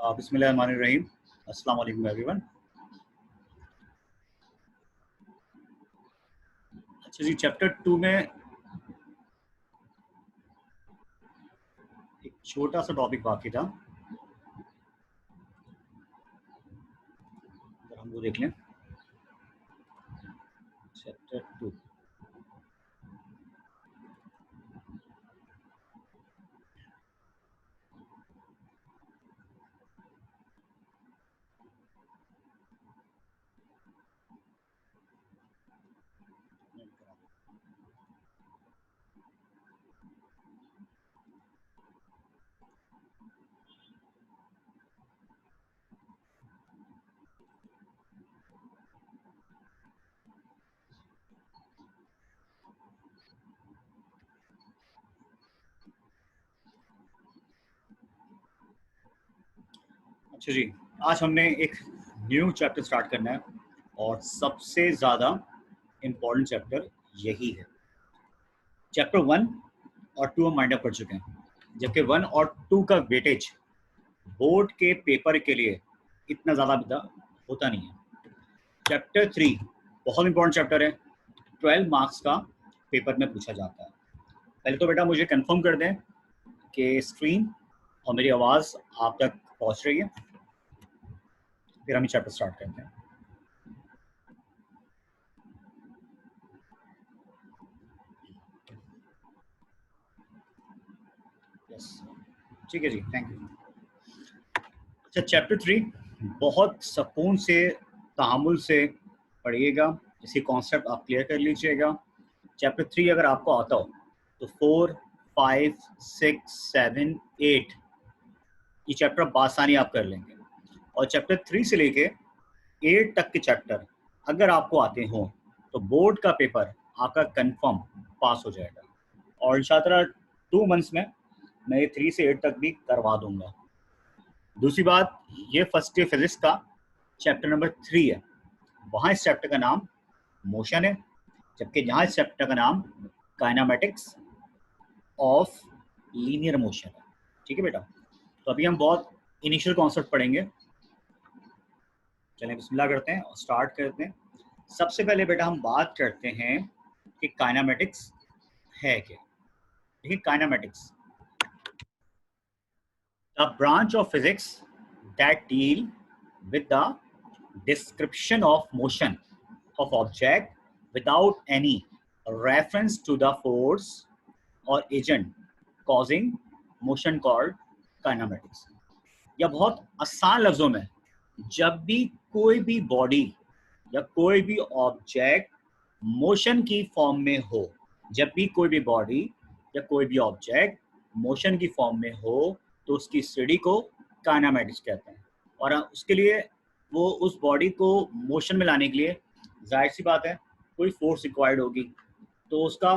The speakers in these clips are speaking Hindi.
बिस्मिल्लाहिर्रहमानिर्रहीम। अस्सलाम वालेकुम एवरीवन। अच्छा जी, चैप्टर 2 में एक छोटा सा टॉपिक बाकी था, अगर हम वो देख लें। चैप्टर 2 अच्छा जी, आज हमने एक न्यू चैप्टर स्टार्ट करना है और सबसे ज़्यादा इम्पोर्टेंट चैप्टर यही है। चैप्टर 1 और 2 हम माइंड अप कर चुके हैं, जबकि 1 और 2 का वेटेज बोर्ड के पेपर के लिए इतना ज़्यादा होता नहीं है। चैप्टर 3 बहुत इंपॉर्टेंट चैप्टर है, 12 मार्क्स का पेपर में पूछा जाता है। पहले तो बेटा मुझे कंफर्म कर दें कि स्क्रीन और मेरी आवाज़ आप तक पहुंच रही है, फिर हम चैप्टर स्टार्ट करते हैं। यस, ठीक है जी, थैंक यू। अच्छा, चैप्टर 3 बहुत सुकून से, तहम्मुल से पढ़िएगा, इसकी कॉन्सेप्ट आप क्लियर कर लीजिएगा। चैप्टर 3 अगर आपको आता हो तो 4, 5, 6, 7, 8 ये चैप्टर बासानी आप कर लेंगे, और चैप्टर 3 से लेके 8 तक के चैप्टर अगर आपको आते हो तो बोर्ड का पेपर आपका कंफर्म पास हो जाएगा। और इंशाअल्लाह 2 मंथ्स में मैं ये 3 से 8 तक भी करवा दूंगा। दूसरी बात, ये फर्स्ट ईयर फिजिक्स का चैप्टर नंबर 3 है, वहाँ इस चैप्टर का नाम मोशन है, जबकि यहाँ इस चैप्टर का नाम काइनेमेटिक्स ऑफ लीनियर मोशन है। ठीक है बेटा, तो अभी हम बहुत इनिशियल कॉन्सेप्ट पढ़ेंगे। चलें बिस्मिल्लाह करते हैं और स्टार्ट करते हैं। सबसे पहले बेटा हम बात करते हैं कि काइनेमेटिक्स है क्या। देखिए, kinematics the branch of physics that deal with the description of motion of object without any reference to the force or agent causing motion called kinematics। या बहुत आसान लफ्जों में, जब भी कोई भी बॉडी या कोई भी ऑब्जेक्ट मोशन की फॉर्म में हो, जब भी कोई भी बॉडी या कोई भी ऑब्जेक्ट मोशन की फॉर्म में हो तो उसकी स्टडी को काइनेमेटिक्स कहते हैं। और उसके लिए वो उस बॉडी को मोशन में लाने के लिए जाहिर सी बात है कोई फोर्स रिक्वायर्ड होगी, तो उसका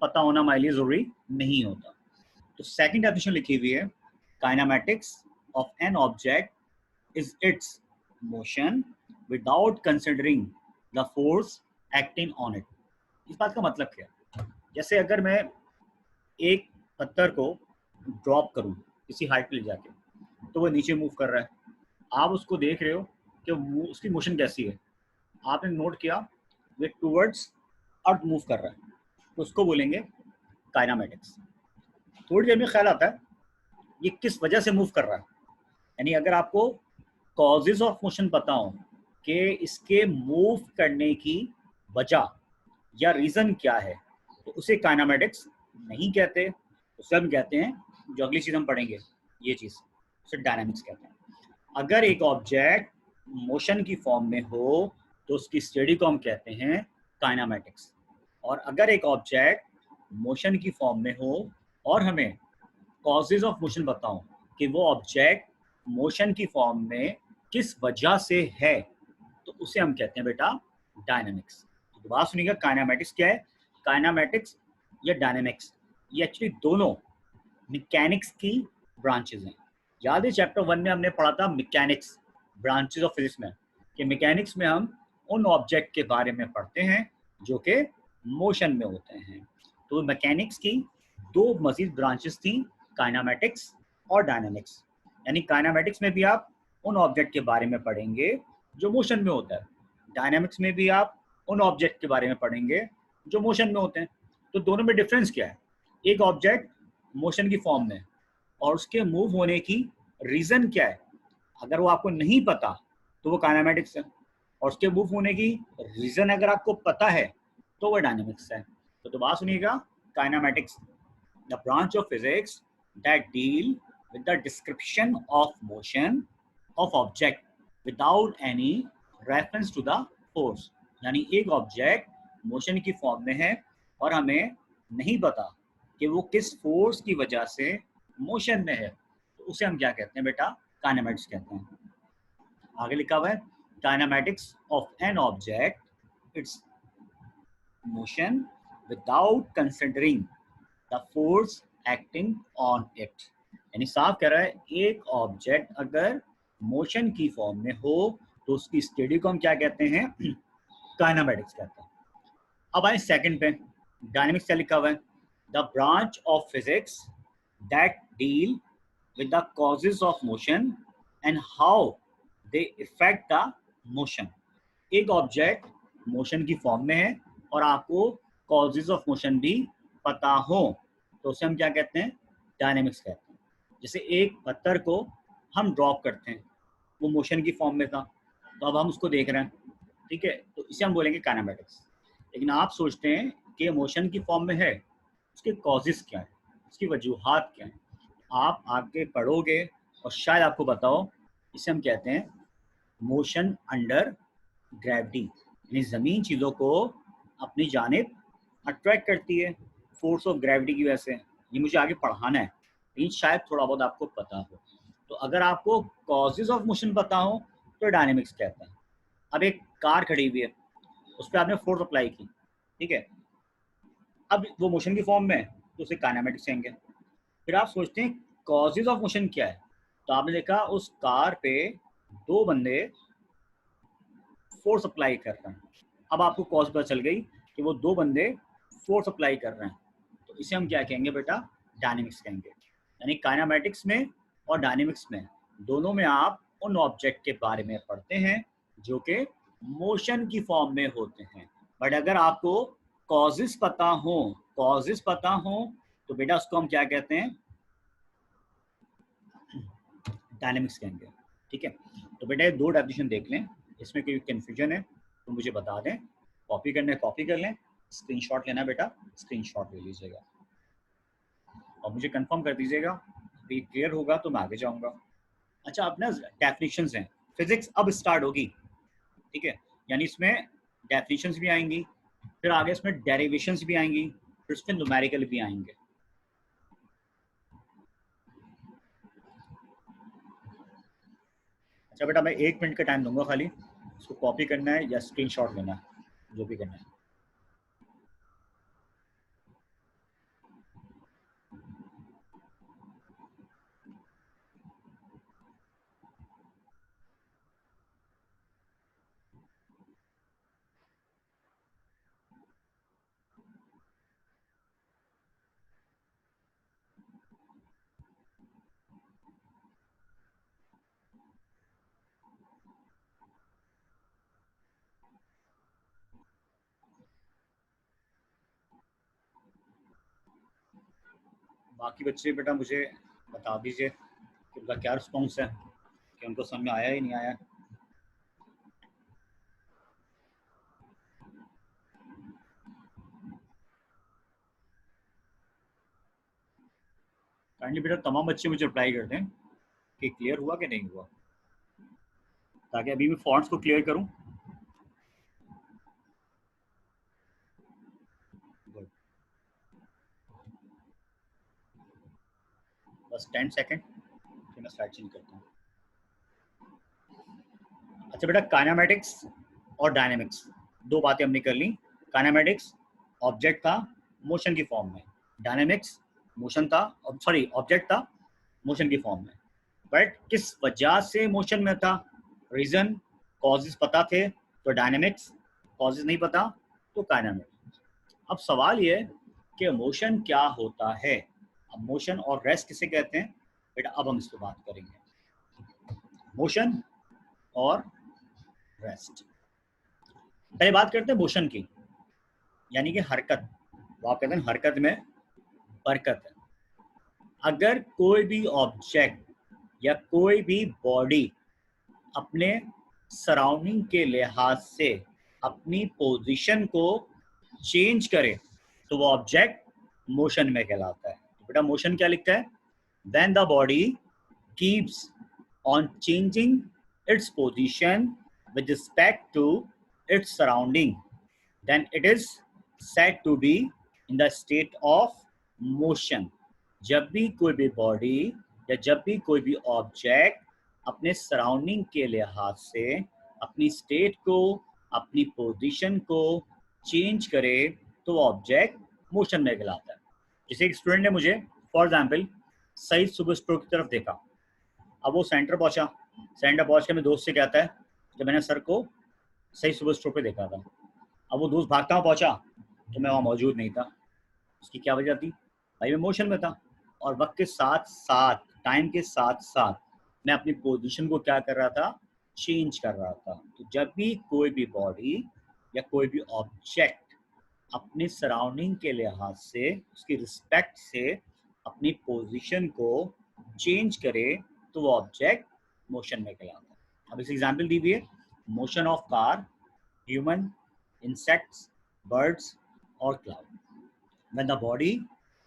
पता होना हमारे लिए ज़रूरी नहीं होता। तो सेकंड डेफिनेशन लिखी हुई है, kinematics of an object is it's motion without considering the force acting on it. इस बात का मतलब क्या है? जैसे अगर मैं एक पत्थर को ड्रॉप करूं किसी हाइट पे ले जाके, तो वो नीचे मूव कर रहा है, आप उसको देख रहे हो कि उसकी मोशन कैसी है, आपने नोट किया वो टूवर्ड्स अर्थ मूव कर रहा है, तो उसको बोलेंगे काइनेमेटिक्स। थोड़ी देर में ख्याल आता है ये किस वजह से मूव कर रहा है, यानी अगर आपको कॉजेज ऑफ मोशन पता हो कि इसके मूव करने की वजह या रीज़न क्या है, तो उसे काइनेमेटिक्स नहीं कहते, उसे हम कहते हैं, जो अगली चीज़ हम पढ़ेंगे ये चीज़, उसे डायनामिक्स कहते हैं। अगर एक ऑब्जेक्ट मोशन की फॉर्म में हो तो उसकी स्टडी को हम कहते हैं काइनेमेटिक्स। और अगर एक ऑब्जेक्ट मोशन की फॉर्म में हो और हमें कॉजेज ऑफ मोशन बताओ कि वो ऑब्जेक्ट मोशन की फॉर्म में किस वजह से है, तो उसे हम कहते हैं बेटा डायनामिक्स। तो दोबारा सुनिएगा, काइनेमेटिक्स क्या है? काइनेमेटिक्स या डायनामिक्स ये एक्चुअली दोनों मैकेनिक्स की ब्रांचेज हैं। याद है चैप्टर 1 में हमने पढ़ा था मैकेनिक्स, ब्रांचेज ऑफ फिजिक्स में, कि मैकेनिक्स में हम उन ऑब्जेक्ट के बारे में पढ़ते हैं जो कि मोशन में होते हैं। तो मैकेनिक्स की दो मजीद ब्रांचेस थी, काइनेमेटिक्स और डायनामिक्स। यानी काइनेमेटिक्स में भी आप उन ऑब्जेक्ट के बारे में पढ़ेंगे जो मोशन में होता है, डायनामिक्स में भी आप उन ऑब्जेक्ट के बारे में पढ़ेंगे जो मोशन में होते हैं। तो दोनों में डिफरेंस क्या है? एक ऑब्जेक्ट मोशन की फॉर्म में और उसके मूव होने की रीजन क्या है, अगर वो आपको नहीं पता तो वो काइनेमेटिक्स है, और उसके मूव होने की रीजन अगर आपको पता है तो वो डायनामिक्स है। तो बात सुनिएगा, kinematics the branch of physics that deal with the description of motion of object without any reference to the force। यानी एक ऑब्जेक्ट मोशन की फॉर्म में है और हमें नहीं पता कि वो किस फोर्स की वजह से मोशन में है, तो उसे हम क्या कहते हैं बेटा? काइनेमेटिक्स कहते हैं। आगे लिखा हुआ है kinematics of an object it's motion without considering the force acting on it. यानी साफ कह रहा है एक ऑब्जेक्ट अगर मोशन की फॉर्म में हो तो उसकी स्टेडी को हम क्या कहते हैं? काइनेमेटिक्स कहते हैं। अब आए सेकंड पे, डायनेमिक्स क्या लिखा हुआ है? The branch of physics that deal with the causes of motion and how they effect the motion. एक ऑब्जेक्ट मोशन की फॉर्म में है और आपको कॉजेज ऑफ मोशन भी पता हो तो उसे हम क्या कहते हैं? डायनेमिक्स कहते हैं। जैसे एक पत्थर को हम ड्रॉप करते हैं, वो मोशन की फॉर्म में था, तो अब हम उसको देख रहे हैं, ठीक है, तो इसे हम बोलेंगे काइनेमेटिक्स। लेकिन आप सोचते हैं कि मोशन की फॉर्म में है, उसके कॉजेस क्या है, उसकी वजूहात क्या है, आप आगे पढ़ोगे और शायद आपको बताओ। इसे हम कहते हैं मोशन अंडर ग्रेविटी, यानी ज़मीन चीज़ों को अपनी जानिब अट्रैक्ट करती है फोर्स ऑफ ग्रेविटी की वजह से। ये मुझे आगे पढ़ाना है, लेकिन शायद थोड़ा बहुत आपको पता हो। तो अगर आपको कॉजेज ऑफ मोशन पता हो तो डायनेमिक्स कहते हैं। अब एक कार खड़ी हुई है, उस पर आपने फोर्स अप्लाई की, ठीक है, अब वो मोशन की फॉर्म में है तो उसे काइनेमेटिक्स कहेंगे। फिर आप सोचते हैं कॉजेज ऑफ मोशन क्या है, तो आपने देखा उस कार पे दो बंदे फोर्स अप्लाई कर रहे हैं। अब आपको कॉज पता चल गई कि वो दो बंदे फोर्स अप्लाई कर रहे हैं, तो इसे हम क्या कहेंगे बेटा? डायनेमिक्स कहेंगे। यानी काइनेमेटिक्स में और डायनेमिक्स में दोनों में आप उन ऑब्जेक्ट के बारे में पढ़ते हैं जो कि मोशन की फॉर्म में होते हैं। बट अगर आपको कॉजेस पता हो तो बेटा उसको हम क्या कहते हैं? डायनेमिक्स कहेंगे। ठीक है, तो बेटा ये दो डेफिनेशन देख लें, इसमें कोई कन्फ्यूजन है तो मुझे बता दें। कॉपी करना है कॉपी कर लें, स्क्रीनशॉट लेना है बेटा स्क्रीनशॉट ले लीजिएगा और मुझे कंफर्म कर दीजिएगा। ये क्लियर होगा तो मैं आगे जाऊंगा। अच्छा, अब ना डेफिनेशंस हैं, फिजिक्स अब स्टार्ट होगी, ठीक है, यानी इसमें डेफिनेशंस भी आएंगी, फिर आगे इसमें डेरिवेशंस भी आएंगी, फिर इसमें न्यूमेरिकल भी आएंगे। अच्छा बेटा, मैं 1 मिनट का टाइम दूंगा खाली, इसको कॉपी करना है या स्क्रीनशॉट लेना है, जो भी करना है। बाकी बच्चे बेटा मुझे बता दीजिए कि उनका क्या रिस्पॉन्स है, कि उनको समझ में आया ही नहीं आया। काइंडली बेटा तमाम बच्चे मुझे रिप्लाई कर दें कि क्लियर हुआ कि नहीं हुआ, ताकि अभी मैं फॉन्ट्स को क्लियर करूं। बस 10 सेकेंड, फिर मैं स्लाइड चेंज करता हूँ। अच्छा बेटा, काइनेमेटिक्स और डायनेमिक्स दो बातें हमने कर ली। काइनेमेटिक्स ऑब्जेक्ट था मोशन की फॉर्म में, डायनेमिक्स मोशन था, सॉरी ऑब्जेक्ट था मोशन की फॉर्म में, बट किस वजह से मोशन में था, रीजन, कॉजेज पता थे तो डायनेमिक्स, कॉजेज नहीं पता तो काइनेमेटिक्स। अब सवाल ये कि मोशन क्या होता है। अब मोशन और रेस्ट किसे कहते हैं बेटा, अब हम इस पर बात करेंगे। मोशन और रेस्ट। पहले बात करते हैं मोशन की, यानी कि हरकत। वो आप कहते हैं हरकत में बरकत है। अगर कोई भी ऑब्जेक्ट या कोई भी बॉडी अपने सराउंडिंग के लिहाज से अपनी पोजीशन को चेंज करे तो वो ऑब्जेक्ट मोशन में कहलाता है। तो बेटा मोशन क्या लिखता है? When the body keeps on changing its position with respect to its surrounding, then it is said to be in the state of motion। जब भी कोई भी बॉडी या जब भी कोई भी ऑब्जेक्ट अपने सराउंडिंग के लिहाज से अपनी स्टेट को, अपनी पोजीशन को चेंज करे तो वो ऑब्जेक्ट मोशन में कहलाता है। जैसे एक स्टूडेंट ने मुझे फॉर एग्जाम्पल सही सुबह स्ट्रोक की तरफ देखा, अब वो सेंटर पहुंचा, सेंटर पहुंच के मेरे दोस्त से कहता है कि मैंने सर को सही सुबह स्ट्रोक पे देखा था। अब वो दोस्त भागता हुआ पहुंचा तो मैं वहाँ मौजूद नहीं था। उसकी क्या वजह थी? भाई मैं मोशन में था, और वक्त के साथ साथ, टाइम के साथ साथ मैं अपनी पोजीशन को क्या कर रहा था? चेंज कर रहा था। तो जब भी कोई भी बॉडी या कोई भी ऑब्जेक्ट अपने सराउंडिंग के लिहाज से, उसकी रिस्पेक्ट से अपनी पोजीशन को चेंज करे तो वो ऑब्जेक्ट मोशन में कहलाता है। अब इस एग्जांपल दी हुई है, motion of car, human, insects, birds, or cloud. When the body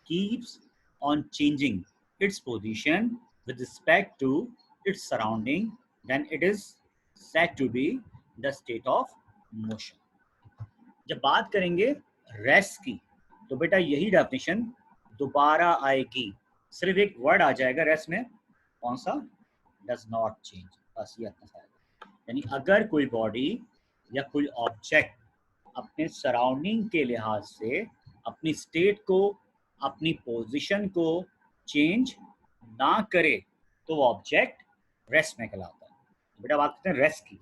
keeps on changing its position with respect to its surrounding, then it is said to be the state of motion. जब बात करेंगे रेस्ट की तो बेटा यही डेफिनेशन दोबारा आएगी। सिर्फ एक वर्ड आ जाएगा रेस्ट में, कौन सा? Does not change. बस ये इतना सा। यानी अगर कोई बॉडी या कोई ऑब्जेक्ट अपने सराउंडिंग के लिहाज से अपनी स्टेट को, अपनी पोजीशन को चेंज ना करे तो वो ऑब्जेक्ट रेस्ट में कहलाता है। तो बेटा बात करते हैं रेस्ट की।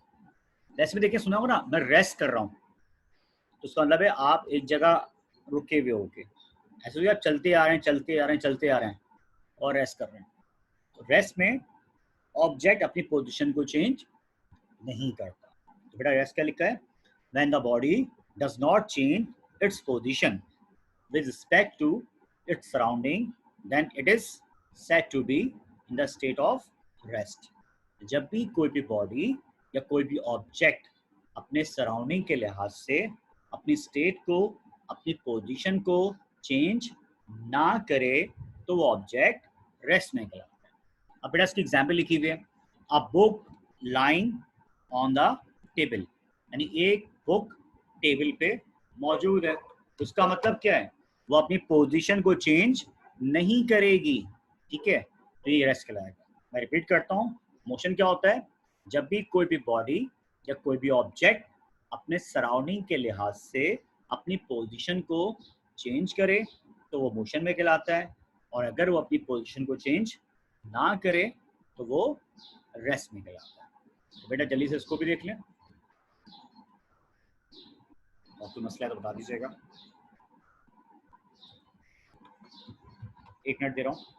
रेस्ट में देखिए, सुना होगा ना, मैं रेस्ट कर रहा हूँ, तो उसका मतलब है आप एक जगह रुके हुए होके, ऐसे भी आप चलते आ रहे हैं, चलते आ रहे हैं, चलते आ रहे हैं और रेस्ट कर रहे हैं। तो रेस्ट में ऑब्जेक्ट अपनी पोजीशन को चेंज नहीं करता। तो बेटा रेस्ट क्या लिखा है? When the body does not change its position with respect to its surrounding, then it is said to be in the state of rest। जब भी कोई भी बॉडी या कोई भी ऑब्जेक्ट अपने सराउंडिंग के लिहाज से अपनी स्टेट को, अपनी पोजीशन को चेंज ना करे तो वो ऑब्जेक्ट रेस्ट में कहलाता है। अब बेटा इसकी एग्जाम्पल लिखी हुई है, a book lying on the table, यानी एक बुक टेबल पे मौजूद है। उसका मतलब क्या है? वो अपनी पोजीशन को चेंज नहीं करेगी। ठीक है, तो ये रेस्ट कहलाएगा। मैं रिपीट करता हूँ, मोशन क्या होता है? जब भी कोई भी बॉडी या कोई भी ऑब्जेक्ट अपने सराउंडिंग के लिहाज से अपनी पोजीशन को चेंज करे तो वो मोशन में कहलाता है, और अगर वो अपनी पोजीशन को चेंज ना करे तो वो रेस्ट में कहलाता है। तो बेटा जल्दी से इसको भी देख लें, और कोई मसला है तो बता दीजिएगा। 1 मिनट दे रहा हूँ।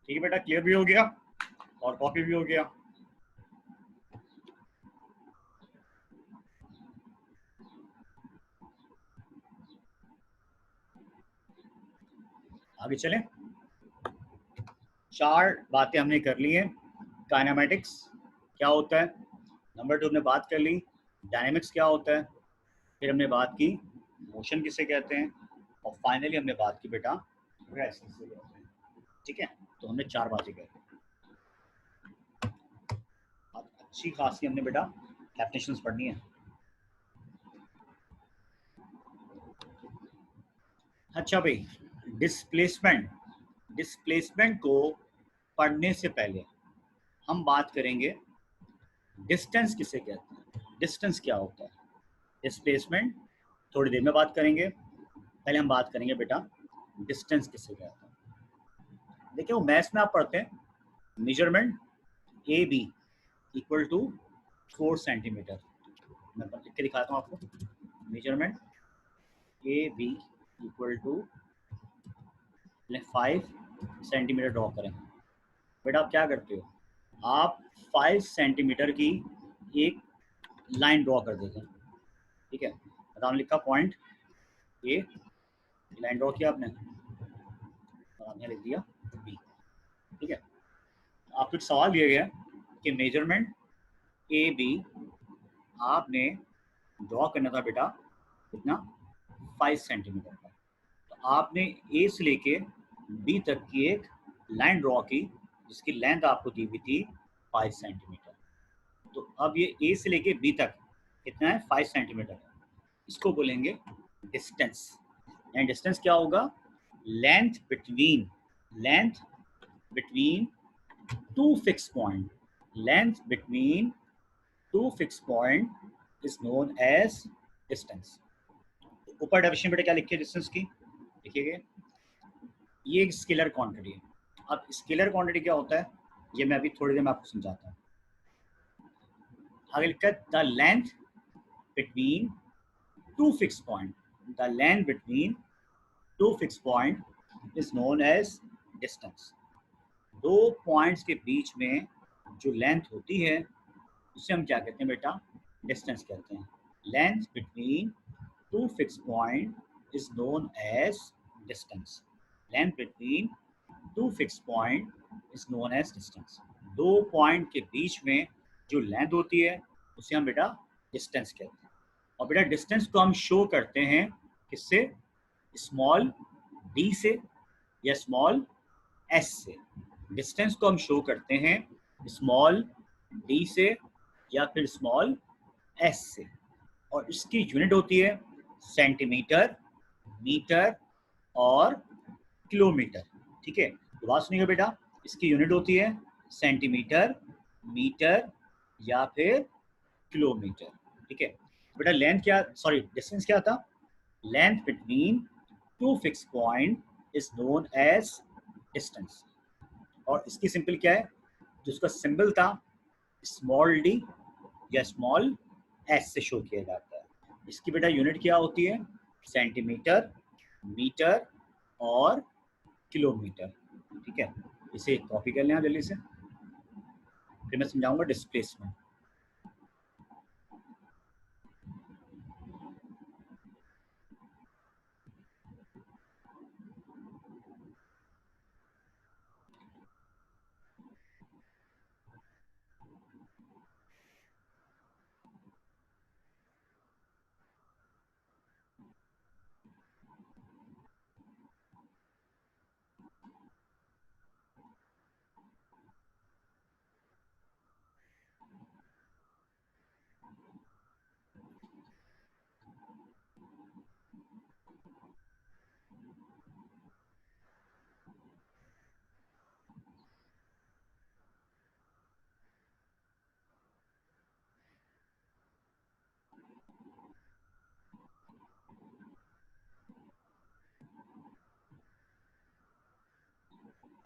ठीक है बेटा, क्लियर भी हो गया और कॉपी भी हो गया। आगे चलें। 4 बातें हमने कर ली हैं। काइनेमेटिक्स क्या होता है, नंबर 2 हमने बात कर ली। डायनेमिक्स क्या होता है, फिर हमने बात की मोशन किसे कहते हैं, और फाइनली हमने बात की बेटा रेस्ट किसे कहते हैं। ठीक है, तो हमने 4 बातें कर ली। अच्छी खासी हमने बेटा डेफिनेशंस पढ़नी है। अच्छा भाई, डिस्प्लेसमेंट, डिस्प्लेसमेंट को पढ़ने से पहले हम बात करेंगे डिस्टेंस किसे कहते हैं, डिस्टेंस क्या होता है। डिस्प्लेसमेंट थोड़ी देर में बात करेंगे, पहले हम बात करेंगे बेटा डिस्टेंस किसे कहते हैं। देखिए वो मैथ्स में आप पढ़ते हैं measurement A B equal to 4 centimetre. मैं लिख के दिखाता हूँ आपको, measurement A B equal to 5 centimetre draw करें। बेटा आप क्या करते हो, आप 5 सेंटीमीटर की एक लाइन ड्रॉ कर देते हैं। ठीक है, बताओ लिखा पॉइंट ए, लाइन ड्रॉ किया आपने और आपने लिख दिया बी। ठीक है, आपको एक सवाल दिया गया कि मेजरमेंट ए बी आपने ड्रॉ करना था बेटा कितना, 5 सेंटीमीटर का। तो आपने ए से लेके बी तक की एक लाइन ड्रॉ की जिसकी लेंथ आपको दी हुई थी 5 सेंटीमीटर। तो अब ये ए से लेके बी तक कितना है, 5 सेंटीमीटर। इसको बोलेंगे डिस्टेंस। एंड डिस्टेंस क्या होगा, length between, length between two fix point, length between two fix point is known as distance. ऊपर डेफिनेशन बेटा क्या लिखी है डिस्टेंस की, देखिए ये एक स्केलर क्वांटिटी है। अब स्केलर क्वांटिटी क्या होता है ये मैं अभी थोड़ी देर में आपको समझाता हूँ। आगे लिखा है the length between two fix point, the length between two fix point is known as distance. दो पॉइंट्स के बीच में जो लेंथ होती है उसे हम क्या कहते हैं बेटा, डिस्टेंस कहते हैं। Length between two fix point is known as distance. Length between two fix point is known as distance. दो पॉइंट के बीच में जो लेंथ होती है उसे हम बेटा डिस्टेंस कहते हैं। और बेटा डिस्टेंस को हम शो करते हैं किससे, स्मॉल डी से या स्मॉल एस से। डिस्टेंस को हम शो करते हैं स्मॉल डी से या फिर स्मॉल एस से, और इसकी यूनिट होती है सेंटीमीटर, मीटर और किलोमीटर। ठीक है, तो बात सुनिएगा बेटा, इसकी यूनिट होती है सेंटीमीटर, मीटर या फिर किलोमीटर। ठीक है बेटा, लेंथ क्या, सॉरी डिस्टेंस क्या था, length between two fix point is known as distance. और इसकी सिंपल क्या है, जिसका सिंबल था स्मॉल डी या स्मॉल एस से शो किया जाता है। इसकी बेटा यूनिट क्या होती है, सेंटीमीटर, मीटर और किलोमीटर। ठीक है, इसे कॉपी कर लें जल्दी से, फिर मैं समझाऊंगा डिस्प्लेसमेंट।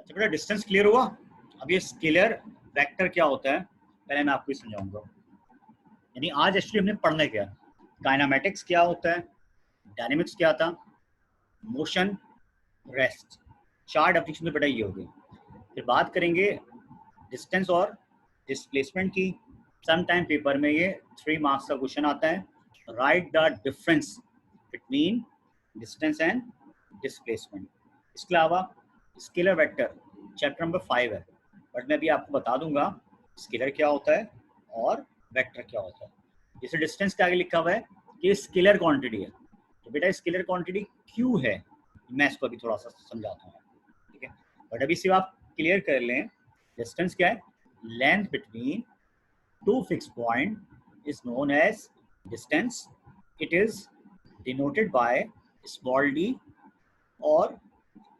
अच्छा बेटा, डिस्टेंस क्लियर हुआ। अब ये स्केलर वेक्टर क्या होता है पहले मैं आपको समझाऊंगा। यानी आज एक्चुअली हमने पढ़ना क्या, काइनेमेटिक्स क्या होता है, डायनेमिक्स क्या था, मोशन, रेस्ट, 4 डेफिनेशन में बेटा ये हो गई। फिर बात करेंगे डिस्टेंस और डिस्प्लेसमेंट की। सम टाइम पेपर में ये 3 मार्क्स का क्वेश्चन आता है, right the difference between distance and displacement. इसके अलावा स्केलर वेक्टर चैप्टर नंबर 5 है, बट मैं अभी आपको बता दूंगा स्केलर क्या होता है और वेक्टर क्या होता है। जैसे डिस्टेंस के आगे लिखा हुआ है कि स्केलर क्वांटिटी है, तो बेटा स्केलर क्वांटिटी क्यों है, मैं इसको अभी थोड़ा सा समझाता हूँ, ठीक है। बट अभी सिर्फ आप क्लियर कर लें, डिस्टेंस क्या है, length between two fix point is known as distance. It is denoted by small D और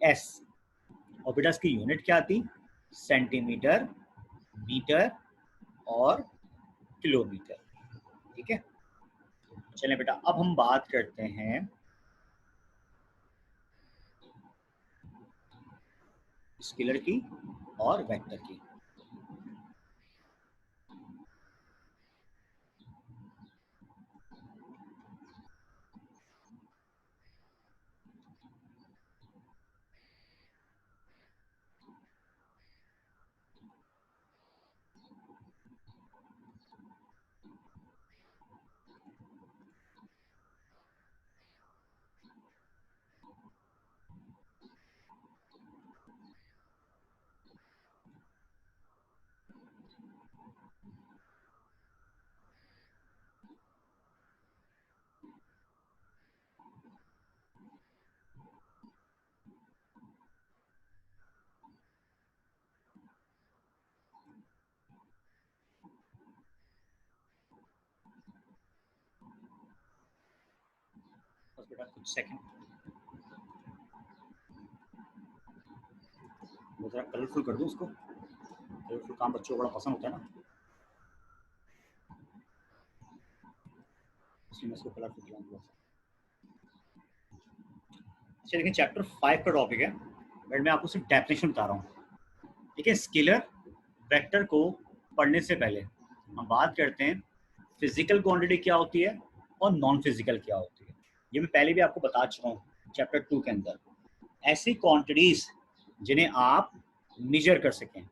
एस, और बेटा इसकी यूनिट क्या आती, सेंटीमीटर, मीटर और किलोमीटर, ठीक है। चलें बेटा अब हम बात करते हैं स्केलर की और वेक्टर की। बस बेटा कुछ सेकंड, मैं जरा कलरफुल कर दूं उसको, कलरफुल काम बच्चों को बड़ा पसंद होता है ना, इसलिए मैं इसको कलरफुल किया थोड़ा सा। अच्छा देखिए चैप्टर 5 का टॉपिक है, बट मैं आपको सिर्फ डेफिनेशन बता रहा हूँ, ठीक है। स्केलर वेक्टर को पढ़ने से पहले हम बात करते हैं फिजिकल क्वांटिटी क्या होती है और नॉन फिजिकल क्या होती है। ये मैं पहले भी आपको बता चुका हूँ चैप्टर 2 के अंदर। ऐसी क्वांटिटीज जिन्हें आप मेजर कर सकें,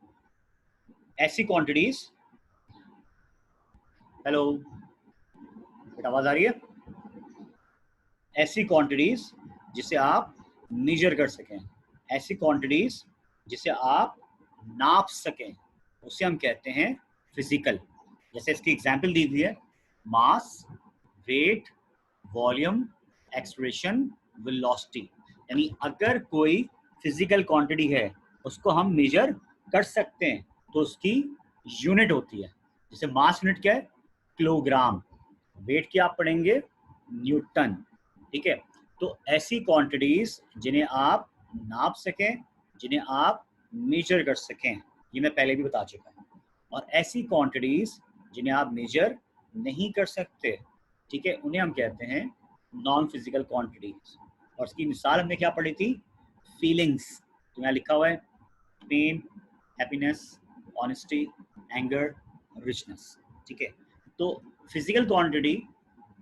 ऐसी क्वांटिटीज, हेलो बेटा आवाज आ रही है, ऐसी क्वांटिटीज जिसे आप मेजर कर सकें, ऐसी क्वांटिटीज जिसे आप नाप सकें, उसे हम कहते हैं फिजिकल। जैसे इसकी एग्जांपल दी हुई है, मास, वेट, वॉल्यूम, एक्सप्रेशन, वेलोसिटी। यानी अगर कोई फिजिकल क्वांटिटी है उसको हम मेजर कर सकते हैं तो उसकी यूनिट होती है। जैसे मास यूनिट क्या है, किलोग्राम, वेट की आप पढ़ेंगे न्यूटन, ठीक है। तो ऐसी क्वांटिटीज जिन्हें आप नाप सकें, जिन्हें आप मेजर कर सकें, ये मैं पहले भी बता चुका हूँ। और ऐसी क्वांटिटीज जिन्हें आप मेजर नहीं कर सकते, ठीक है, उन्हें हम कहते हैं नॉन फिजिकल क्वांटिटीज। और इसकी मिसाल हमने क्या पढ़ी थी, फीलिंग्स, तो यहाँ लिखा हुआ है pain, happiness, honesty, anger, richness, ठीक है। तो फिजिकल क्वांटिटी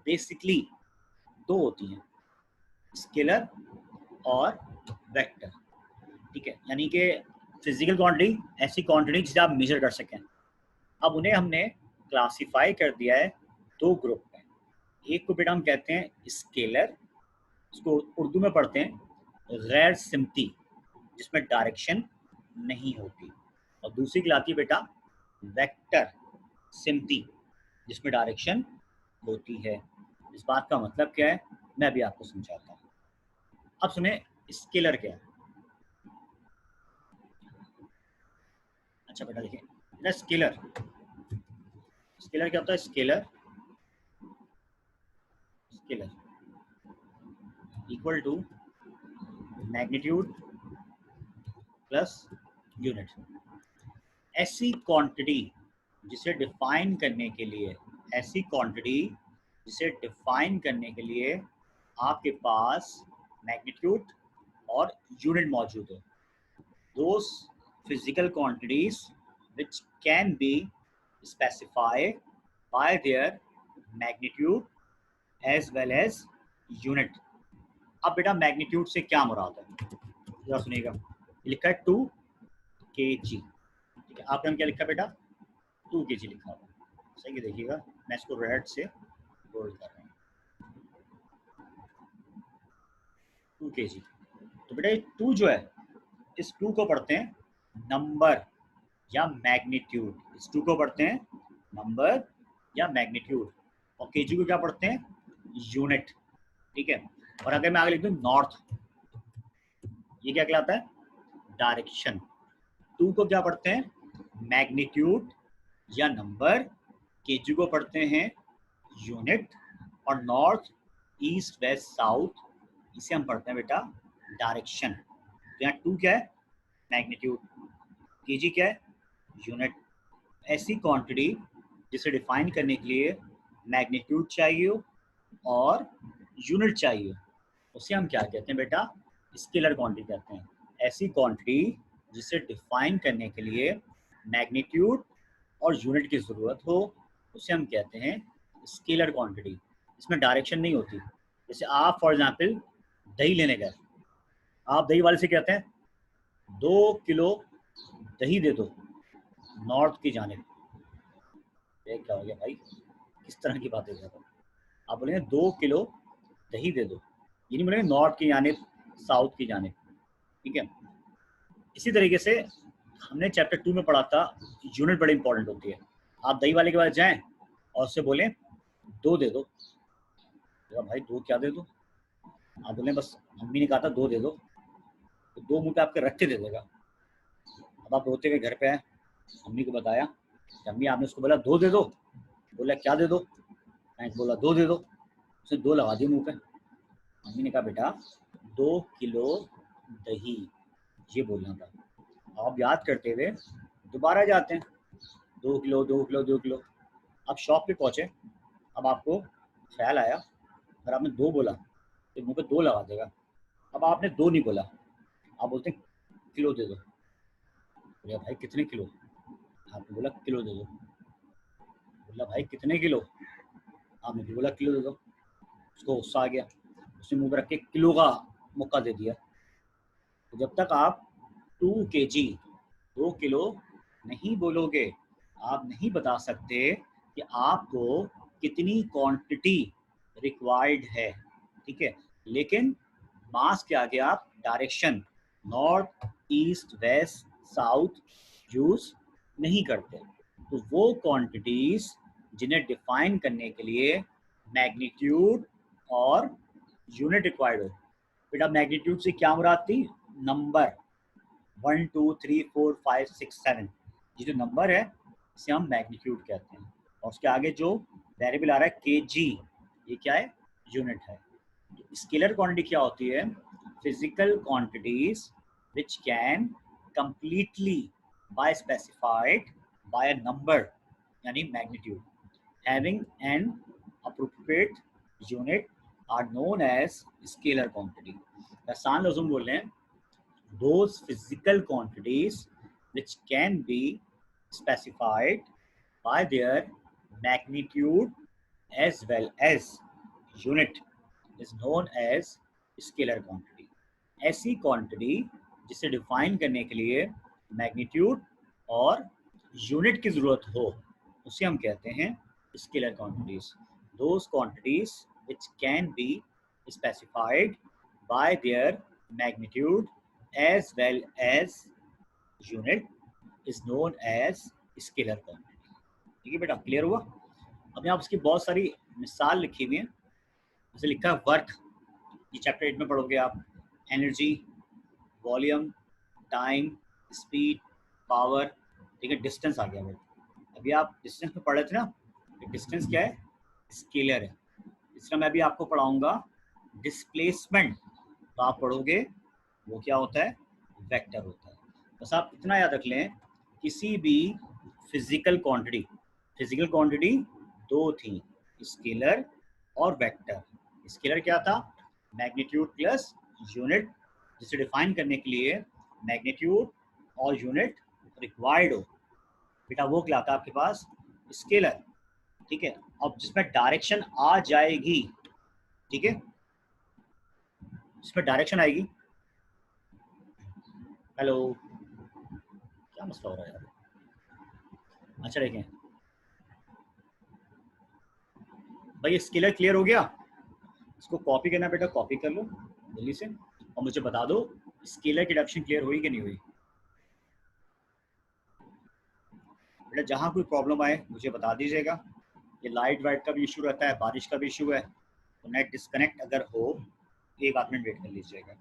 बेसिकली दो होती हैं, स्केलर और वेक्टर, ठीक है। यानी कि फिजिकल क्वांटिटी ऐसी क्वांटिटी जिसे आप मेजर कर सकें। अब उन्हें हमने क्लासिफाई कर दिया है दो ग्रुप में। एक को बेटा हम कहते हैं स्केलर, इसको उर्दू में पढ़ते हैं गैर सिमती, जिसमें डायरेक्शन नहीं होती, और दूसरी कहलाती है बेटा वेक्टर सिमती, जिसमें डायरेक्शन होती है। इस बात का मतलब क्या है मैं अभी आपको समझाता हूँ। अब सुने स्केलर क्या है। अच्छा बेटा देखिए, स्केलर, स्केलर क्या होता है, scalar, scalar equal to magnitude plus unit. ऐसी क्वांटिटी जिसे डिफाइन करने के लिए, ऐसी क्वांटिटी जिसे डिफाइन करने के लिए आपके पास मैग्नीट्यूड और यूनिट मौजूद है। Those physical quantities which can be specified by their magnitude as well as unit। अब बेटा मैग्नीट्यूड से क्या मुराद है, जरा सुनिएगा। लिखा है 2 kg, ठीक है। आपने क्या लिखा बेटा, 2 kg लिखा हुआ, सही है। देखिएगा मैं इसको रेड से बोल्ड कर रहा हूँ, 2 kg। तो बेटा टू जो है, इस टू को पढ़ते हैं नंबर या मैग्नीट्यूड। इस टू को पढ़ते हैं नंबर या मैग्नीट्यूड, और केजी को क्या पढ़ते हैं, यूनिट। ठीक है। और अगर मैं आगे लिख दूं नॉर्थ, ये क्या कहलाता है, डायरेक्शन। टू को क्या पढ़ते हैं, मैग्नीट्यूड या नंबर, केजी को पढ़ते हैं यूनिट, और नॉर्थ ईस्ट वेस्ट साउथ इसे हम पढ़ते हैं बेटा डायरेक्शन। तो यहाँ टू क्या है, मैग्नीट्यूड, केजी क्या है, यूनिट। ऐसी क्वांटिटी जिसे डिफाइन करने के लिए मैग्नीट्यूड चाहिए और यूनिट चाहिए, उसे हम क्या कहते हैं बेटा, स्केलर क्वांटिटी कहते हैं। ऐसी क्वांटिटी जिसे डिफाइन करने के लिए मैग्नीट्यूड और यूनिट की ज़रूरत हो, उसे हम कहते हैं स्केलर क्वांटिटी। इसमें डायरेक्शन नहीं होती। जैसे आप फॉर एग्जांपल दही लेने गए, आप दही वाले से कहते हैं 2 किलो दही दे दो नॉर्थ की जानिब। ये क्या हो गया भाई, किस तरह की बातें कर रहे हो। आप बोलेंगे 2 किलो दही दे दो, ये नहीं बोलेंगे नॉर्थ की जानिब साउथ की जानिब। ठीक है। इसी तरीके से हमने चैप्टर 2 में पढ़ा था यूनिट बड़ी इंपॉर्टेंट होती है। आप दही वाले के पास जाएं और उससे बोलें 2 दे दो, तो भाई 2 क्या दे दो, आप बोले बस मम्मी ने कहा था 2 दे दो, तो 2 मुंह पे आपके रख के दे देगा। अब आप रोते हुए घर पे आए, मम्मी को बताया कि अम्मी आपने उसको बोला 2 दे दो, बोला क्या दे दो, मैं बोला 2 दे दो, उसने 2 लगा दिए मुंह पे। मम्मी ने कहा बेटा 2 किलो दही, ये बोलना था। आप याद करते हुए दोबारा जाते हैं 2 किलो 2 किलो 2 किलो। आप शॉप पे पहुंचे, अब आपको ख्याल आया अगर आपने 2 बोला तो मुंह पे 2 लगा देगा। अब आपने 2 नहीं बोला, आप बोलते हैं किलो दे दो, बोला भाई कितने किलो, आपने बोला किलो दे दो, बोला भाई कितने किलो, आपने भी बोला किलो दे दो। उसको गुस्सा आ गया, उसने मुंह पर रख के किलो का मुक्का दे दिया। तो जब तक आप 2 kg 2 किलो नहीं बोलोगे, आप नहीं बता सकते कि आपको कितनी क्वांटिटी रिक्वायर्ड है। ठीक है। लेकिन मास के आगे आप direction north east west south use नहीं करते। तो वो क्वांटिटीज जिन्हें डिफाइन करने के लिए मैग्नीट्यूड और यूनिट रिक्वायर्ड हो। बेटा मैग्नीट्यूड से क्या मुराद थी, नंबर 1 2 3 4 5 6 7, ये जो नंबर है इसे हम मैग्नीट्यूड कहते हैं। और उसके आगे जो वेरिएबल आ रहा है केजी, ये क्या है, यूनिट है। स्केलर क्वांटिटी क्या होती है, physical quantities which can completely by specified by a number यानी magnitude having an appropriate unit are known as scalar quantity. आसान लफ्ज़ों में बोल रहे हैं, those physical quantities which can be specified by their magnitude as well as unit is known as scalar quantity। ऐसी क्वांटिटी जिसे डिफाइन करने के लिए मैग्नीट्यूड और यूनिट की जरूरत हो, उसे हम कहते हैं scalar quantities. those quantities which can be specified by their magnitude as well as unit is known as scalar quantity। ठीक है बेटा, क्लियर हुआ। अब यहाँ उसकी बहुत सारी मिसाल लिखी हुई है। जैसे लिखा है वर्क, ये चैप्टर 8 में पढ़ोगे आप। Energy, volume, time, speed, power. ठीक है। डिस्टेंस आ गया बेटा, अभी आप डिस्टेंस में पढ़ रहे थे ना, डिस्टेंस क्या है, स्केलर है। इस तरह मैं भी आपको पढ़ाऊंगा डिस्प्लेसमेंट, तो आप पढ़ोगे वो क्या होता है, वेक्टर होता है। बस आप इतना याद रख लें, किसी भी फिजिकल क्वांटिटी दो थी, स्केलर और वेक्टर। स्केलर क्या था, मैग्नीट्यूड प्लस यूनिट, जिसे डिफाइन करने के लिए मैग्नीट्यूड और यूनिट रिक्वायर्ड हो, बेटा वो क्या था आपके पास, स्केलर। ठीक है। अब जिसमें डायरेक्शन आ जाएगी, ठीक है, जिसमें डायरेक्शन आएगी। हेलो, क्या मसला हो रहा है यार। अच्छा देखें भाई, स्केलर क्लियर हो गया। इसको कॉपी करना बेटा, कॉपी कर लो जल्दी से और मुझे बता दो स्केलर की डिडक्शन क्लियर हुई कि नहीं हुई? बेटा जहाँ कोई प्रॉब्लम आए मुझे बता दीजिएगा। ये लाइट वाइट का भी इशू रहता है, बारिश का भी इशू है, तो नेट डिस्कनेक्ट अगर हो एक आध मिनट वेट कर लीजिएगा।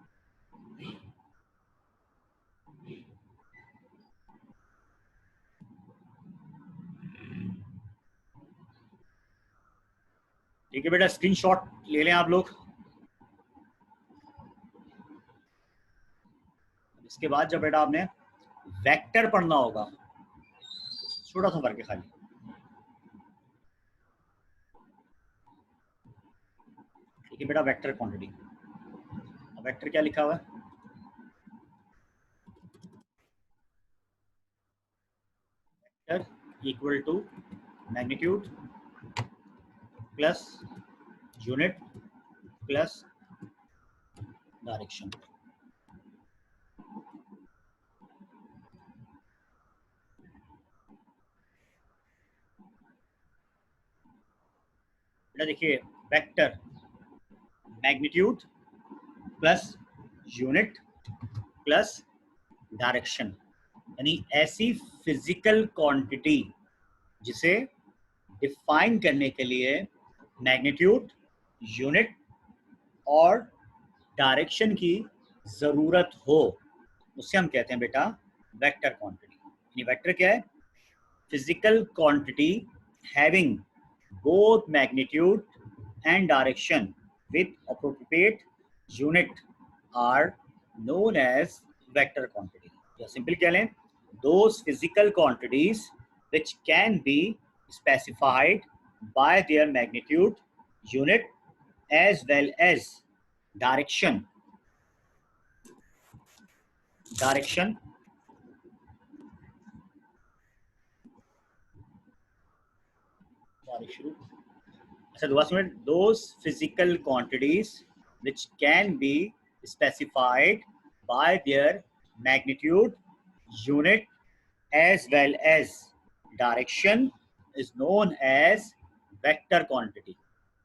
ठीक है बेटा, स्क्रीनशॉट ले लें आप लोग। इसके बाद जब बेटा आपने वेक्टर पढ़ना होगा, छोटा सा करके खाली, ठीक है बेटा, वेक्टर क्वांटिटी। वेक्टर क्या लिखा हुआ है? Vector equal to magnitude plus unit plus direction. बेटा देखिए, vector magnitude plus unit plus direction, यानी ऐसी फिजिकल क्वांटिटी जिसे डिफाइन करने के लिए मैग्नीट्यूड, यूनिट और डायरेक्शन की जरूरत हो, उससे हम कहते हैं बेटा वेक्टर क्वांटिटी। यानी वेक्टर क्या है? Physical quantity having both magnitude and direction with appropriate unit are known as vector quantity। या सिंपल कह लें, those physical quantities which can be specified by their magnitude, unit as well as direction अच्छा दोबारा सुनिए, those physical quantities which can be specified by their magnitude, unit as well as direction is known as vector quantity।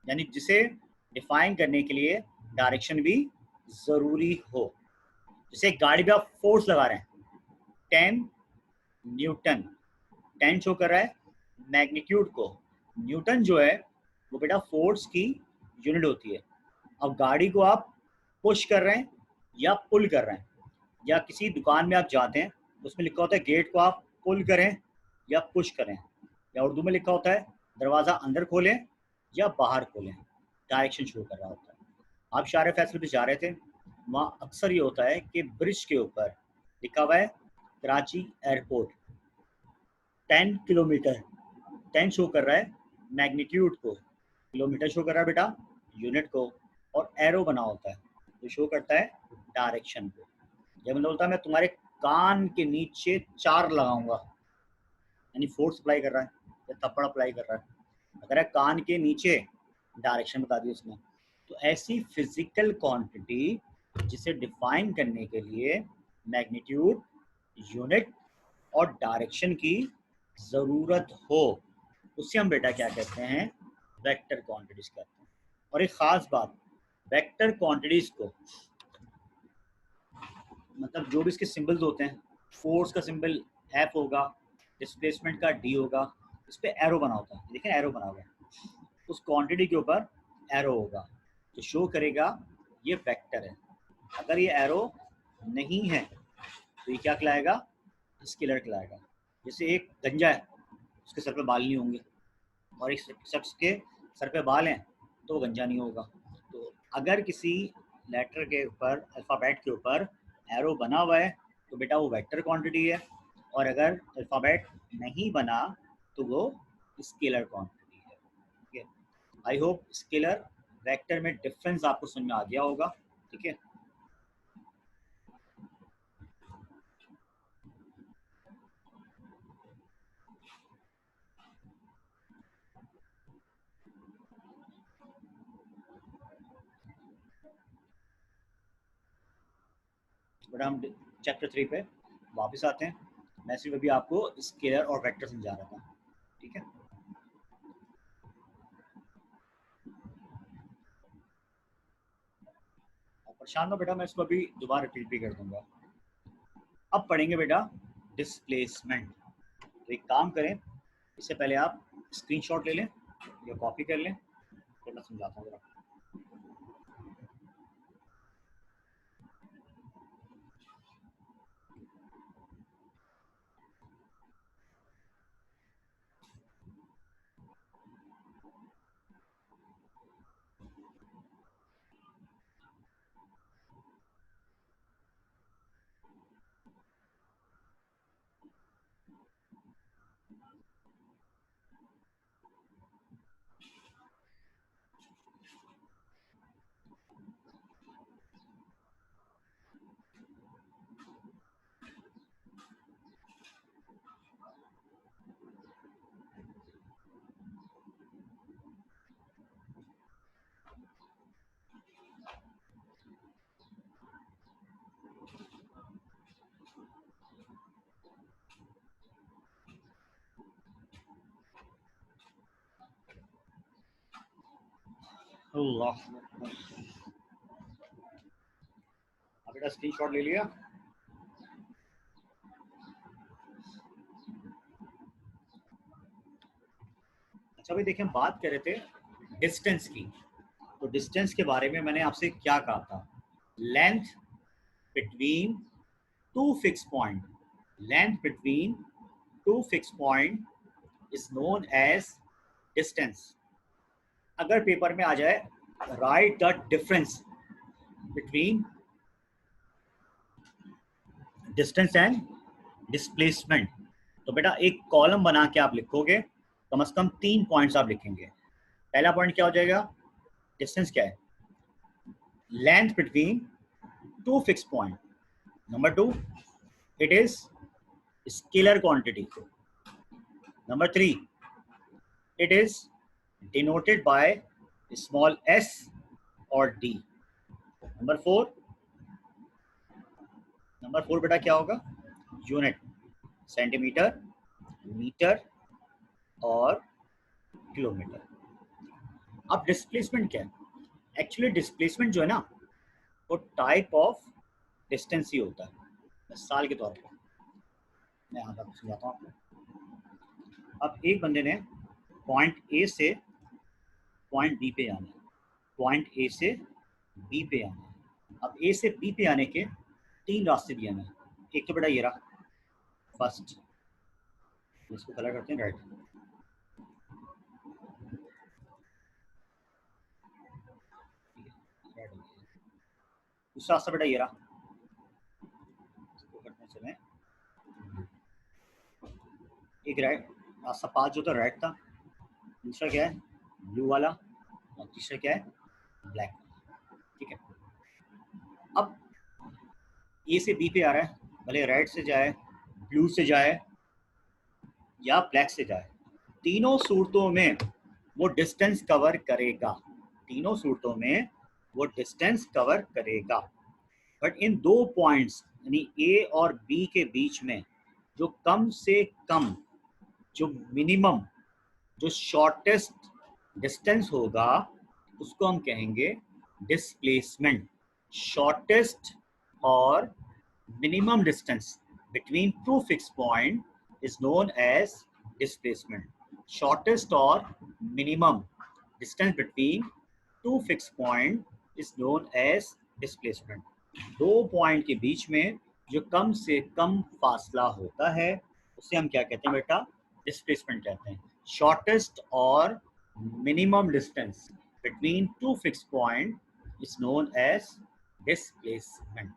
यानी जिसे डिफाइन करने के लिए डायरेक्शन भी जरूरी हो। जैसे गाड़ी पे आप फोर्स लगा रहे हैं, 10 न्यूटन, 10 शो कर रहा है मैग्नीट्यूड को, न्यूटन जो है वो बेटा फोर्स की यूनिट होती है। अब गाड़ी को आप पुश कर रहे हैं या पुल कर रहे हैं, या किसी दुकान में आप जाते हैं, उसमें लिखा होता है गेट को आप पुल करें या पुश करें, या उर्दू में लिखा होता है दरवाज़ा अंदर खोलें या बाहर खोलें, डायरेक्शन शो कर रहा होता है। आप शार फैसल पे जा रहे थे, वहाँ अक्सर ये होता है कि ब्रिज के ऊपर लिखा हुआ है कराची एयरपोर्ट, 10 किलोमीटर, 10 शो कर रहा है मैग्नीट्यूड को, किलोमीटर शो कर रहा है बेटा यूनिट को, और एरो बना होता है जो शो करता है डायरेक्शन को। जब मतलब बोलता है मैं तुम्हारे कान के नीचे 4 लगाऊंगा, यानी फोर्स अप्लाई कर रहा है या थप्पड़ अप्लाई कर रहा है। अगर है कान के नीचे, डायरेक्शन बता दी उसने। तो ऐसी फिजिकल क्वांटिटी जिसे डिफाइन करने के लिए मैग्नीट्यूड, यूनिट और डायरेक्शन की जरूरत हो, उससे हम बेटा क्या कहते हैं? वेक्टर क्वांटिटीज कहते हैं। और एक खास बात, वेक्टर क्वांटिटीज को मतलब जो भी इसके सिंबल्स होते हैं, फोर्स का सिंबल एफ होगा, डिस्प्लेसमेंट का डी होगा, इस पे एरो बना होता है, देखें एरो बना हुआ है, उस क्वांटिटी के ऊपर एरो होगा जो शो करेगा ये वेक्टर है। अगर ये एरो नहीं है तो ये क्या कहलाएगा? स्केलर कहलाएगा। जैसे एक गंजा है, उसके सर पे बाल नहीं होंगे, और एक शख्स के सर पे बाल हैं तो वो गंजा नहीं होगा। तो अगर किसी लेटर के ऊपर, अल्फ़ाबेट के ऊपर एरो बना हुआ है तो बेटा वो वेक्टर क्वांटिटी है, और अगर अल्फ़ाबेट नहीं बना तो वो स्केलर क्वांटिटी है। ठीक है, आई होप स्केलर वेक्टर में डिफरेंस आपको समझ में आ गया होगा। ठीक है, बट हम चैप्टर 3 पे वापस आते हैं। मैं सिर्फ अभी आपको स्केलर और वेक्टर समझा रहा था। ठीक है, परेशान ना बेटा, मैं इसको अभी दोबारा रिपीट भी कर दूंगा। अब पढ़ेंगे बेटा डिस्प्लेसमेंट। तो एक काम करें, इससे पहले आप स्क्रीनशॉट ले लें या कॉपी कर लें, फिर मैं समझाता हूँ जरा। अल्लाह, अब बेटा स्क्रीनशॉट ले लिया। अच्छा भाई देखिए, हम बात कर रहे थे डिस्टेंस की। तो डिस्टेंस के बारे में मैंने आपसे क्या कहा था? Length between two fix point, length between two fix point is known as distance. अगर पेपर में आ जाए write the difference between distance and displacement, तो बेटा एक कॉलम बना के आप लिखोगे, कम से कम 3 पॉइंट्स आप लिखेंगे। पहला पॉइंट क्या हो जाएगा? डिस्टेंस क्या है? Length between two fix point. Number 2, it is scalar quantity. Number 3, it is denoted by small s or d. Number 4 बेटा क्या होगा? यूनिट, सेंटीमीटर, मीटर और किलोमीटर। अब डिस्प्लेसमेंट क्या है? एक्चुअली डिस्प्लेसमेंट जो है ना, वो टाइप ऑफ डिस्टेंस ही होता है। मिसाल के तौर पर मैं यहाँ तक समझाता हूँ आपको। अब एक बंदे ने पॉइंट ए से पॉइंट बी पे आना है, पॉइंट ए से बी पे आना है। अब ए से बी पे आने के 3 रास्ते दिए हैं। एक तो बेटा ये रहा फर्स्ट, इसको कलर करते हैं रेड। दूसरा रास्ता बेटा ये रहा, इसको करते समय एक रेड रास्ता, 5 जो था रेड था, दूसरा क्या है ब्लू वाला, और तीसरा क्या है ब्लैक। ठीक है, अब ए से बी पे आ रहा है, भले रेड से जाए, ब्लू से जाए या ब्लैक से जाए, तीनों सूरतों में वो डिस्टेंस कवर करेगा। तीनों सूरतों में वो डिस्टेंस कवर करेगा। बट इन 2 पॉइंट्स यानी ए और बी के बीच में जो कम से कम, जो मिनिमम, जो शॉर्टेस्ट डिस्टेंस होगा, उसको हम कहेंगे डिस्प्लेसमेंट। शॉर्टेस्ट और minimum distance between two fixed point is known as displacement. Shortest or minimum distance between two fixed point is known as displacement. 2 point के बीच में जो कम से कम फासला होता है उसे हम क्या कहते हैं बेटा? डिस्प्लेसमेंट कहते हैं। शॉर्टेस्ट और minimum distance between two fix point is known as displacement.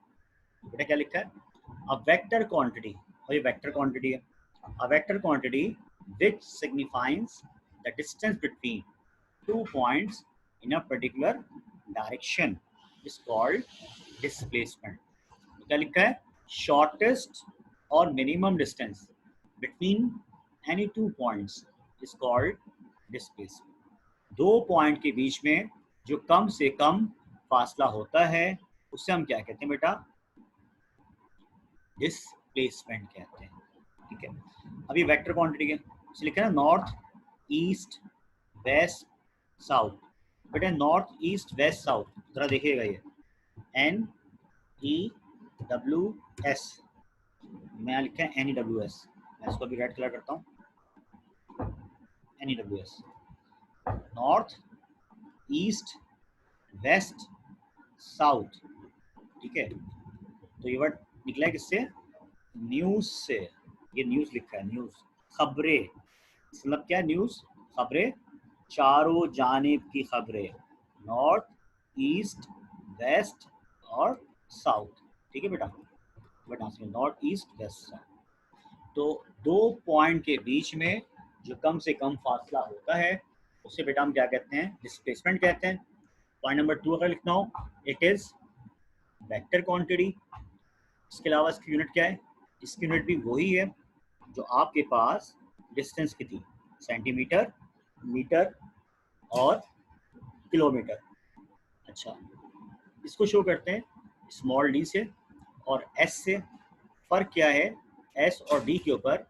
बेटा क्या लिखा है? अ वेक्टर क्वांटिटी, और ये वेक्टर क्वांटिटी है। A vector quantity which signifies the distance between two points in a particular direction is called displacement. क्या लिखा है? शॉर्टेस्ट और minimum distance between any 2 points is called displacement. 2 point के बीच में जो कम से कम फासला होता है उससे हम क्या कहते हैं बेटा? डिस्प्लेसमेंट कहते हैं। ठीक है, अभी वेक्टर क्वांटिटी है, इसलिए लिखा है नॉर्थ ईस्ट वेस्ट साउथ। बेटा नॉर्थ ईस्ट वेस्ट साउथ जरा देखिएगा, ये NEWS, मैं लिखा है NEWS, मैं इसको भी रेड कलर करता हूँ, NEWS, north, east, west, south. ठीक है, तो ये वर्ड निकला है किससे? न्यूज से। ये न्यूज लिखा है, न्यूज, खबरें, मतलब क्या? न्यूज, खबरें, चारों जानिब की खबरें, नॉर्थ, ईस्ट, वेस्ट और साउथ। ठीक है बेटा, बेटा नॉर्थ, ईस्ट, वेस्ट, साउथ। तो दो पॉइंट के बीच में जो कम से कम फासला होता है उसे बेटा हम क्या कहते हैं? डिस्प्लेसमेंट कहते हैं। पॉइंट नंबर 2 अगर लिखना हो, इट इज वेक्टर क्वांटिटी। इसके अलावा इसकी यूनिट क्या है? इसकी यूनिट भी वही है जो आपके पास डिस्टेंस की थी, सेंटीमीटर, मीटर और किलोमीटर। अच्छा, इसको शो करते हैं स्मॉल डी से और एस से। फर्क क्या है? एस और डी के ऊपर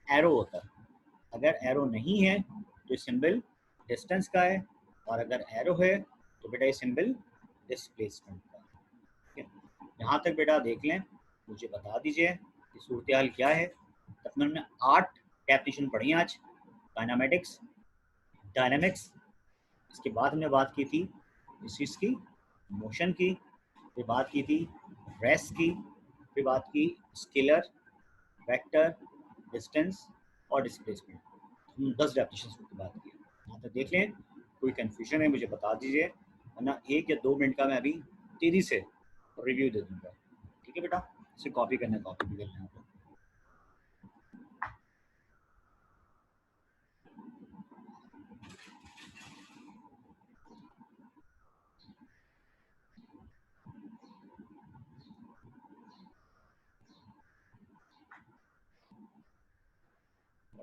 एरो होता है। अगर एरो नहीं है तो ये सिंबल डिस्टेंस का है, और अगर एरो है तो बेटा ये सिंबल डिस्प्लेसमेंट का। ठीक है, यहाँ तक बेटा देख लें, मुझे बता दीजिए कि सूरत हाल क्या है। तकरीबन हमने 8 डेफिनेशन पढ़ी आज। काइनेमेटिक्स, डायनामिक्स, इसके बाद हमने बात की थी इस चीज़ की, मोशन की, फिर बात की थी रेस्ट की, फिर बात की स्केलर, वेक्टर, डिस्टेंस और डिस्प्लेसमेंट। हम 10 डेफिनेशन की बात की। यहाँ तक देख लें, कोई कन्फ्यूजन है मुझे बता दीजिए, वरना 1 या 2 मिनट का मैं अभी तेज़ी से रिव्यू दे दूँगा। ठीक है बेटा, इसे कॉपी करना, कॉपी भी करना है।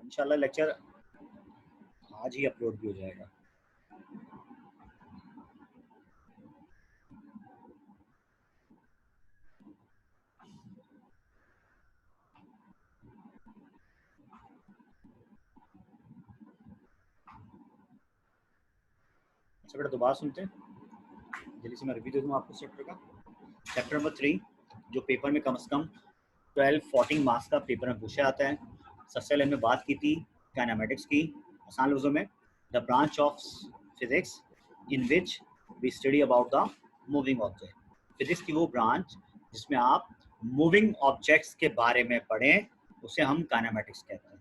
इंशाल्लाह लेक्चर आज ही अपलोड भी हो जाएगा। अच्छा बेटा, तो बात सुनते हैं, जल्दी से मैं रिव्यू दे दूँ आपको चैप्टर का। चैप्टर नंबर 3 जो पेपर में कम से कम 12-14 मार्क्स का पेपर में पूछा जाता है। सबसे पहले हमने बात की थी काइनेमेटिक्स की। आसान लफ्ज़ों में, the branch of physics in which we study about the moving object. Physics की वो ब्रांच जिसमें आप मूविंग ऑब्जेक्ट्स के बारे में पढ़ें, उसे हम काइनेमेटिक्स कहते हैं।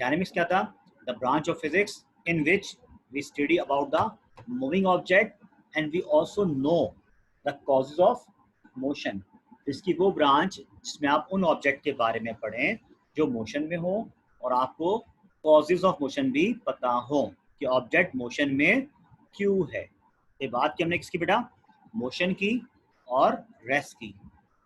डायनेमिक्स क्या था? The branch of physics in which we study about the moving object and we also know the causes of motion. इसकी वो ब्रांच जिसमें आप उन ऑब्जेक्ट के बारे में पढ़ें जो मोशन में हो, और आपको कॉजेज ऑफ मोशन भी पता हो कि ऑब्जेक्ट मोशन में क्यों है। ये बात की हमने किसकी बेटा? मोशन की और रेस्ट की।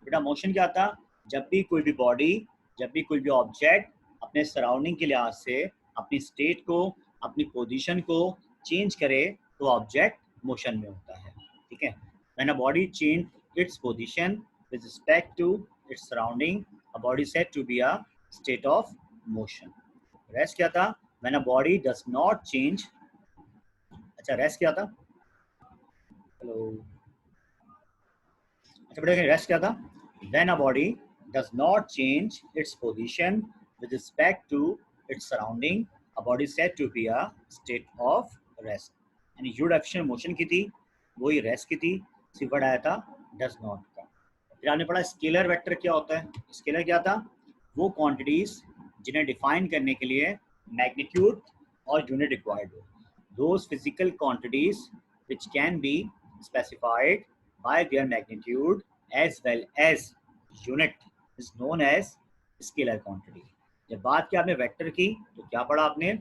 बेटा मोशन क्या था? जब भी कोई भी बॉडी, जब भी कोई भी ऑब्जेक्ट अपने सराउंडिंग के लिहाज से अपनी स्टेट को, अपनी पोजीशन को चेंज करे तो ऑब्जेक्ट मोशन में होता है। ठीक है, when a body change its position with respect to its surrounding, a body is said to be a state of motion. Rest क्या था? When a body does not change. अच्छा, rest क्या था? हेलो, अच्छा बेटा, rest क्या था? When a body does not change its position with respect to its surrounding, a body is said to be a state of rest. यानी जो डेफिनेशन मोशन की थी वही रेस्ट की थी, सिर्फ वर्ड आया था डज नॉट का। फिर आपने पढ़ा स्केलर वेक्टर क्या होता है। स्केलर क्या था? वो क्वांटिटीज जिन्हें डिफाइन करने के लिए मैग्नीट्यूड और यूनिट रिक्वायर्ड हो। Those physical quantities which can be specified by their magnitude as well as unit is known as scalar quantity. जब बात की आपने वेक्टर की तो क्या पढ़ा आपने?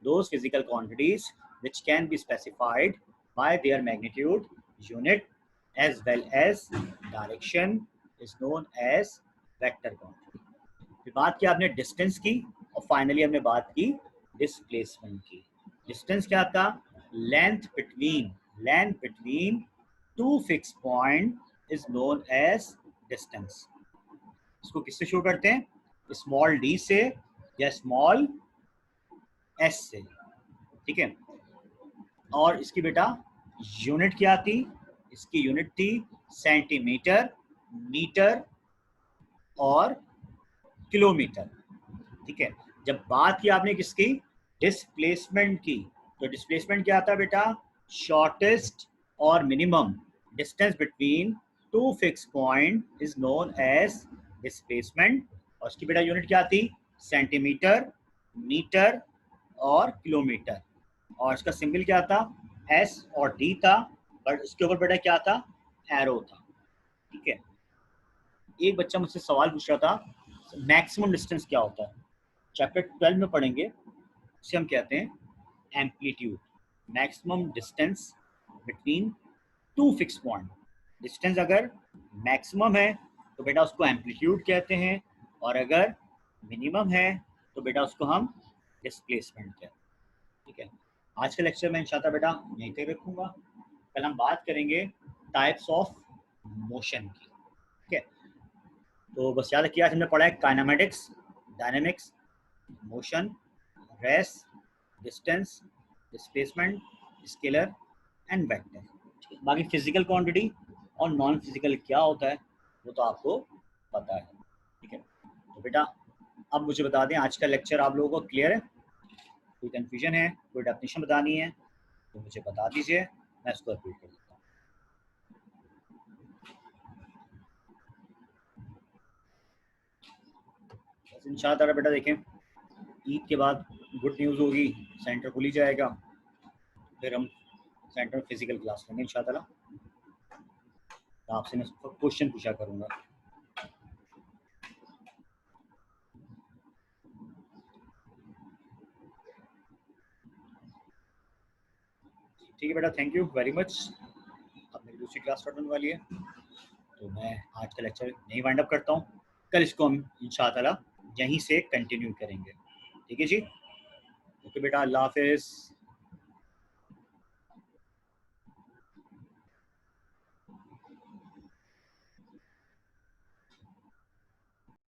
Those physical quantities which can be specified by their magnitude, unit as well as direction is known as vector quantity. फिर बात की आपने डिस्टेंस की, और फाइनली हमने बात की डिस्प्लेसमेंट की। डिस्टेंस क्या था? Length between two fix point is known as distance. इसको किससे शो करते हैं? स्मॉल डी से या स्मॉल एस से। ठीक है, और इसकी बेटा यूनिट क्या थी? इसकी यूनिट थी सेंटीमीटर, मीटर और किलोमीटर। ठीक है, जब बात की आपने किसकी, डिस्प्लेसमेंट की, तो डिस्प्लेसमेंट क्या था बेटा, शॉर्टेस्ट और minimum distance between two fix point is known as displacement. और उसकी बेटा यूनिट क्या थी, सेंटीमीटर, मीटर और किलोमीटर। और इसका सिंबल क्या था, एस और डी था, बट उसके ऊपर बेटा क्या था, एरो था। ठीक है, एक बच्चा मुझसे सवाल पूछ रहा था मैक्सिमम डिस्टेंस क्या होता है, चैप्टर 12 में पढ़ेंगे, उसे हम कहते हैं amplitude. Maximum distance between two fix point, distance अगर मैक्सिमम है तो बेटा उसको एम्पलीट्यूड कहते हैं, और अगर मिनिमम है तो बेटा उसको हम डिस्प्लेसमेंट कहते हैं। ठीक है, आज के लेक्चर में इंशाल्लाह बेटा यहीं तक रखूंगा। कल हम बात करेंगे टाइप्स ऑफ मोशन की। ठीक है, तो बस याद रखिए आज हमने पढ़ा है kinematics, dynamics, motion, rest, distance, displacement, scalar and vector. बाकी फिजिकल क्वांटिटी और नॉन फिजिकल क्या होता है वो तो आपको पता है। ठीक है, तो बेटा अब मुझे बता दें आज का लेक्चर आप लोगों को क्लियर है, कोई कंफ्यूजन है, कोई डेफिनेशन बतानी है तो मुझे बता दीजिए, मैं इसको रिपीट कर देता हूँ। इंशाल्लाह बेटा देखें, ईद के बाद गुड न्यूज़ होगी, सेंटर खुल ही जाएगा, फिर हम सेंटर में फिजिकल क्लास लेंगे इंशाल्लाह। आपसे मैं क्वेश्चन पूछा करूंगा। ठीक है बेटा, थैंक यू वेरी मच। अब मेरी दूसरी क्लास स्टार्ट होने वाली है, तो मैं आज का लेक्चर यहीं वाइंड अप करता हूँ। कल इसको हम इंशाल्लाह यहीं से कंटिन्यू करेंगे। ठीक है जी, ओके बेटा, अल्लाह हाफिज़।